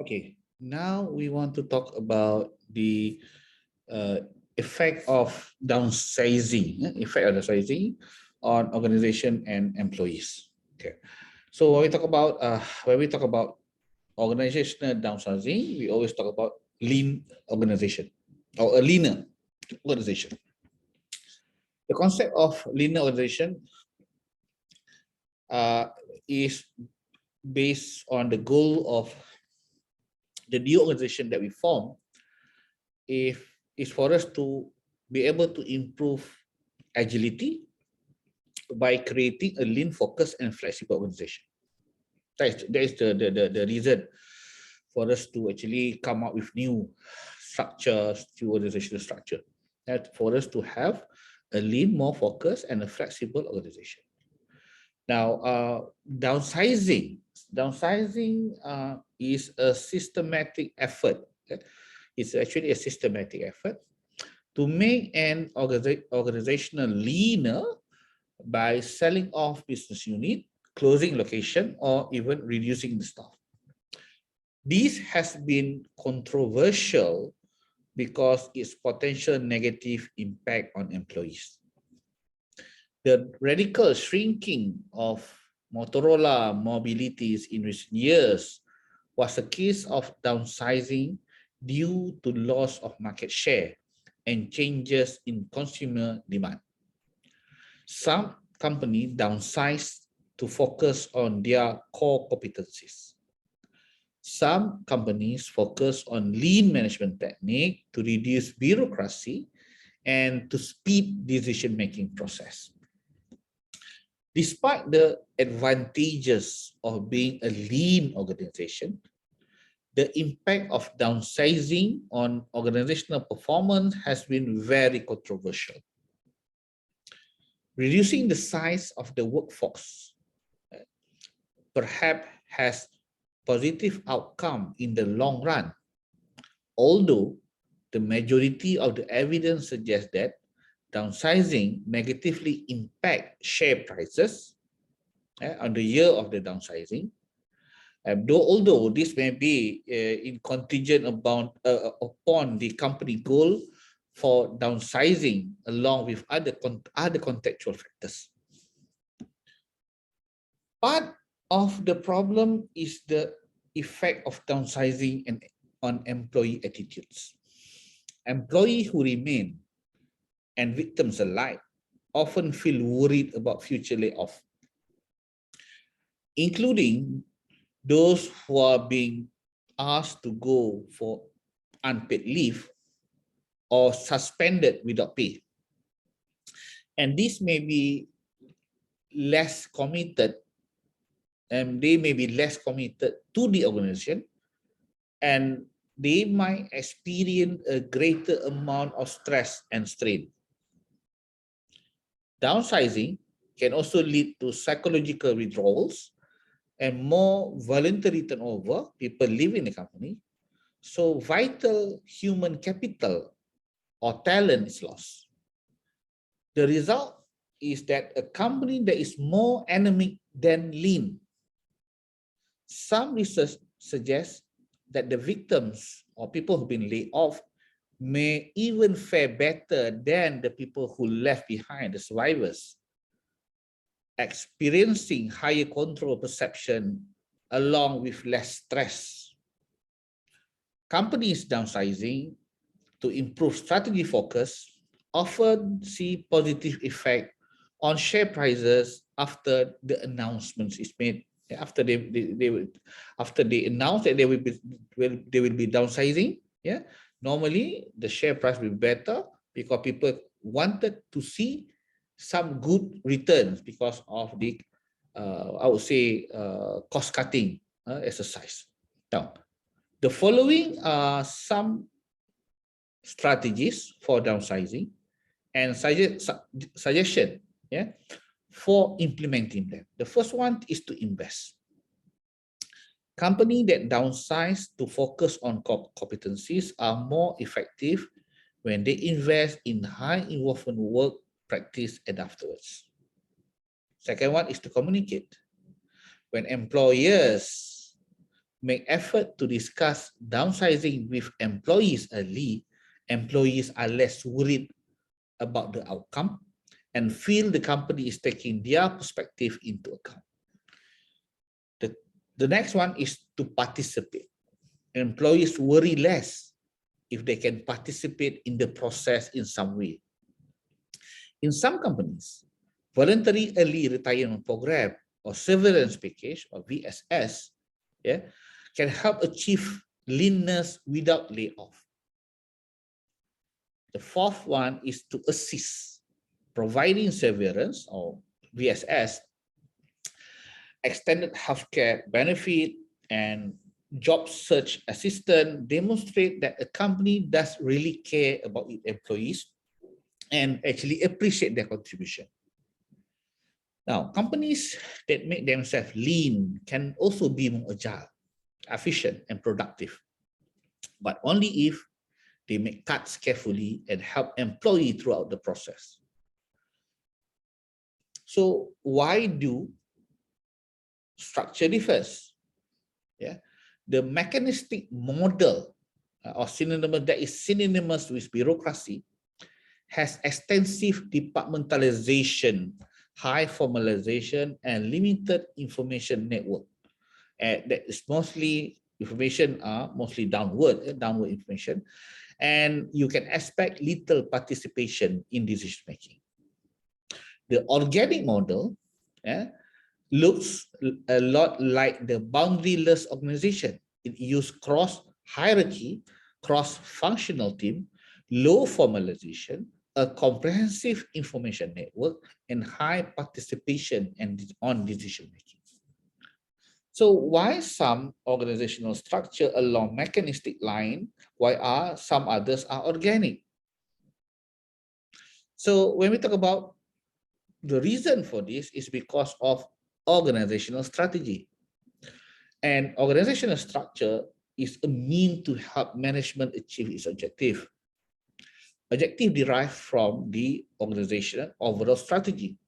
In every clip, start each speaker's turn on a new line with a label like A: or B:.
A: Okay, now we want to talk about the effect of downsizing on organization and employees. Okay, so when we talk about organizational downsizing, we always talk about lean organization or a leaner organization. The concept of leaner organization is based on the goal of the new organization that we form is for us to be able to improve agility by creating a lean, focused, and flexible organization. That is the reason for us to actually come up with new structures, new organizational structure. That for us to have a lean, more focused, and a flexible organization. Now, downsizing is a systematic effort. It's actually a systematic effort to make an organizational leaner by selling off business unit, closing location, or even reducing the staff. This has been controversial because its potential negative impact on employees. The radical shrinking of Motorola mobilities in recent years was a case of downsizing due to loss of market share and changes in consumer demand. Some companies downsized to focus on their core competencies. Some companies focus on lean management technique to reduce bureaucracy and to speed decision-making process. Despite the advantages of being a lean organization, the impact of downsizing on organizational performance has been very controversial. Reducing the size of the workforce perhaps has positive outcome in the long run, although the majority of the evidence suggests that downsizing negatively impact share prices on the year of the downsizing. Although this may be in contingent upon the company goal for downsizing along with other contextual factors. Part of the problem is the effect of downsizing and on employee attitudes. Employees who remain and victims alike often feel worried about future layoff, including those who are being asked to go for unpaid leave or suspended without pay. And this may be less committed, and they may be less committed to the organization, and they might experience a greater amount of stress and strain. Downsizing can also lead to psychological withdrawals and more voluntary turnover, people leaving the company. So vital human capital or talent is lost. The result is that a company that is more anemic than lean. Some research suggests that the victims or people who've been laid off may even fare better than the people who left behind, the survivors, experiencing higher control perception along with less stress. Companies downsizing to improve strategy focus often see positive effect on share prices after the announcements is made. After they announce that they will be downsizing, normally the share price will be better because people wanted to see some good returns because of the I would say cost cutting exercise. Now, the following are some strategies for downsizing and suggestion for implementing them. The first one is to invest. Companies that downsize to focus on competencies are more effective when they invest in high involvement work, practice, and afterwards. Second one is to communicate. When employers make effort to discuss downsizing with employees early, employees are less worried about the outcome and feel the company is taking their perspective into account. The next one is to participate. Employees worry less if they can participate in the process in some way. In some companies, voluntary early retirement program or severance package or VSS can help achieve leanness without layoff. The fourth one is to assist, providing severance or VSS, extended healthcare benefit, and job search assistance demonstrate that a company does really care about its employees and actually appreciate their contribution. Now, companies that make themselves lean can also be more agile, efficient, and productive, but only if they make cuts carefully and help employees throughout the process. So why do structure differs? The mechanistic model or synonymous that is synonymous with bureaucracy has extensive departmentalization, high formalization, and limited information network. That is mostly information are mostly downward information, and you can expect little participation in decision making. The organic model looks a lot like the boundaryless organization. It uses cross-hierarchy, cross-functional team, low formalization, a comprehensive information network, and high participation on decision-making. So why some organizational structure along mechanistic line, why are some others are organic? So when we talk about the reason for this is because of organizational strategy. And organizational structure is a mean to help management achieve its objective. Objective derived from the organizational overall strategy.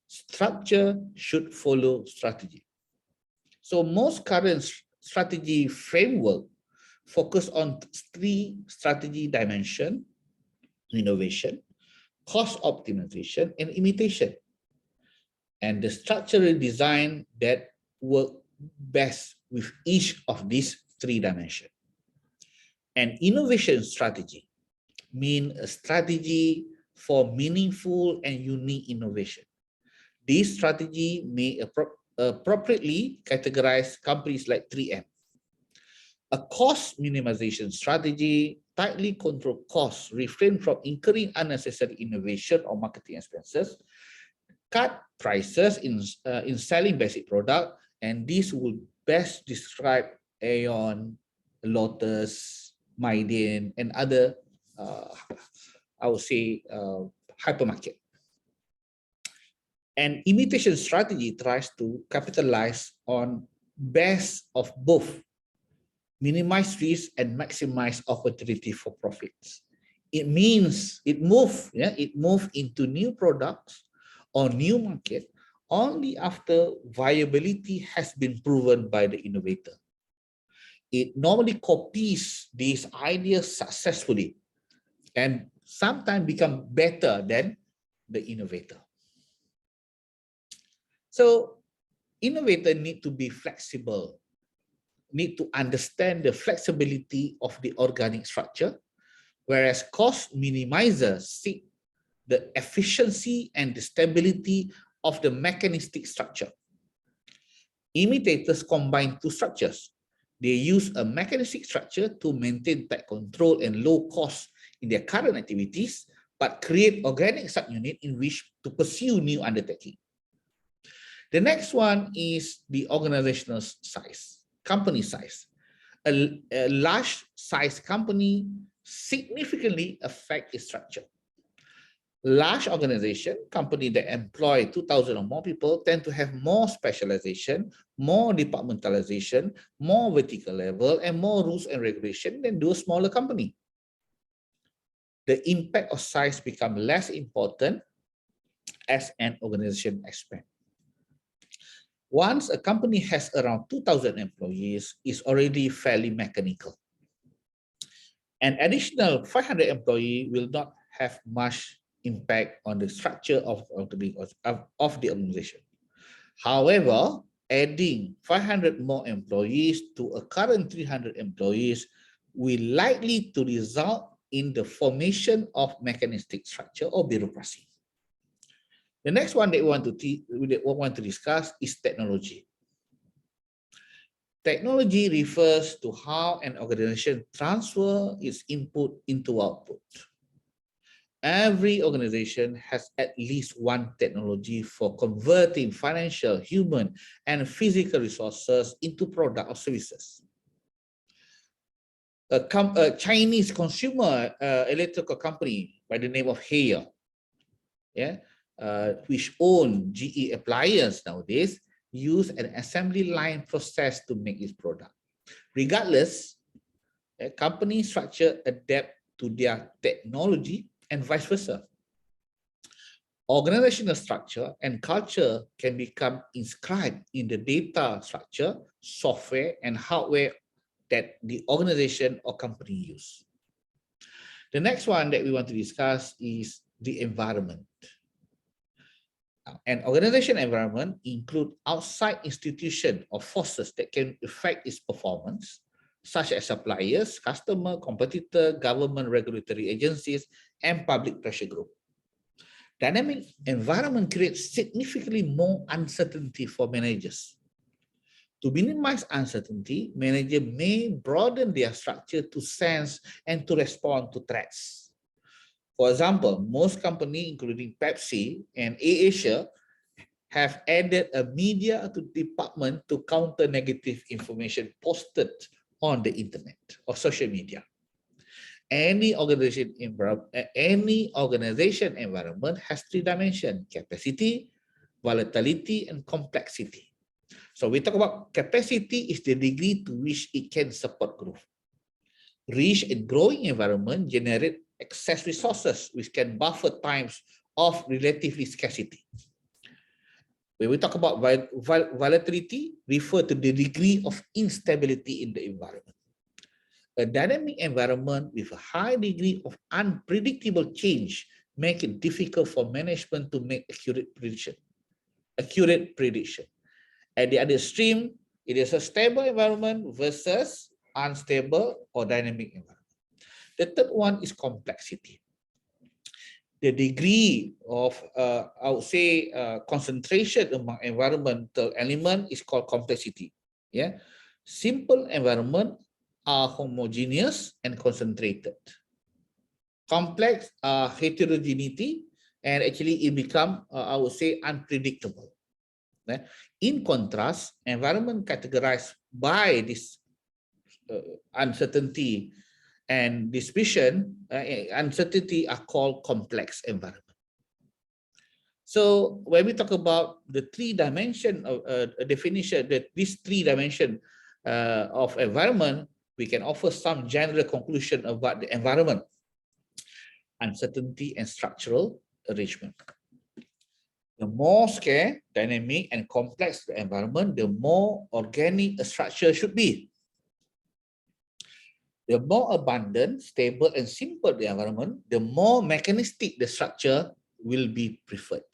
A: Structure should follow strategy. So most current strategy framework focus on 3 strategy dimensions: innovation, cost optimization, and imitation. And the structural design that work best with each of these 3 dimensions. An innovation strategy means a strategy for meaningful and unique innovation. This strategy may appropriately categorize companies like 3M. A cost minimization strategy tightly control costs, refrain from incurring unnecessary innovation or marketing expenses, cut prices in selling basic product, and this would best describe Aeon, Lotus, Mydin, and other, I would say, hypermarket. An imitation strategy tries to capitalize on best of both, minimize risk and maximize opportunity for profits. It means it moves into new products or new market only after viability has been proven by the innovator. It normally copies these ideas successfully and sometimes become better than the innovator. So innovators need to be flexible, need to understand the flexibility of the organic structure, whereas cost minimizers seek the efficiency and the stability of the mechanistic structure. Imitators combine 2 structures. They use a mechanistic structure to maintain tight control and low cost in their current activities, but create organic subunit in which to pursue new undertaking. The next one is the organizational size, company size. A large size company significantly affects its structure. Large organization, company that employ 2,000 or more people tend to have more specialization, more departmentalization, more vertical level, and more rules and regulation than do a smaller company. The impact of size becomes less important as an organization expands. Once a company has around 2,000 employees, it's already fairly mechanical. An additional 500 employee will not have much impact on the structure of the organization. However, adding 500 more employees to a current 300 employees will likely to result in the formation of mechanistic structure or bureaucracy. The next one that we want to discuss is technology. Technology refers to how an organization transfers its input into output. Every organization has at least one technology for converting financial, human, and physical resources into product or services. A Chinese consumer electrical company by the name of Haier, which own GE appliance nowadays, use an assembly line process to make its product. Regardless, a company structure adapt to their technology and vice versa. Organizational structure and culture can become inscribed in the data structure, software, and hardware that the organization or company use. The next one that we want to discuss is the environment. An organization environment includes outside institution or forces that can affect its performance, such as suppliers, customer, competitor, government regulatory agencies, and public pressure group. Dynamic environment creates significantly more uncertainty for managers. To minimize uncertainty, managers may broaden their structure to sense and to respond to threats. For example, most companies, including Pepsi and AirAsia, have added a media department to counter negative information posted on the internet or social media. Any organization environment has three dimensions: capacity, volatility, and complexity. So we talk about capacity is the degree to which it can support growth. Rich and growing environment generate excess resources, which can buffer times of relatively scarcity. When we talk about volatility, refer to the degree of instability in the environment. A dynamic environment with a high degree of unpredictable change make it difficult for management to make accurate prediction. At the other extreme, it is a stable environment versus unstable or dynamic environment. The third one is complexity. The degree of, I would say, concentration among environmental element is called complexity. Yeah, simple environment are homogeneous and concentrated. Complex are heterogeneity, and actually it become, I would say, unpredictable. In contrast, environment categorized by this uncertainty and suspicion, uncertainty are called complex environment. So when we talk about the three dimension of definition, that these three dimension of environment, we can offer some general conclusion about the environment: uncertainty and structural arrangement. The more scarce, dynamic, and complex the environment, the more organic a structure should be. The more abundant, stable, and simple the environment, the more mechanistic the structure will be preferred.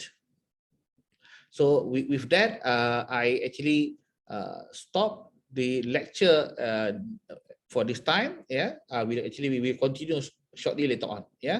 A: So with that, I actually stop the lecture for this time. Yeah, we will continue shortly later on. Yeah.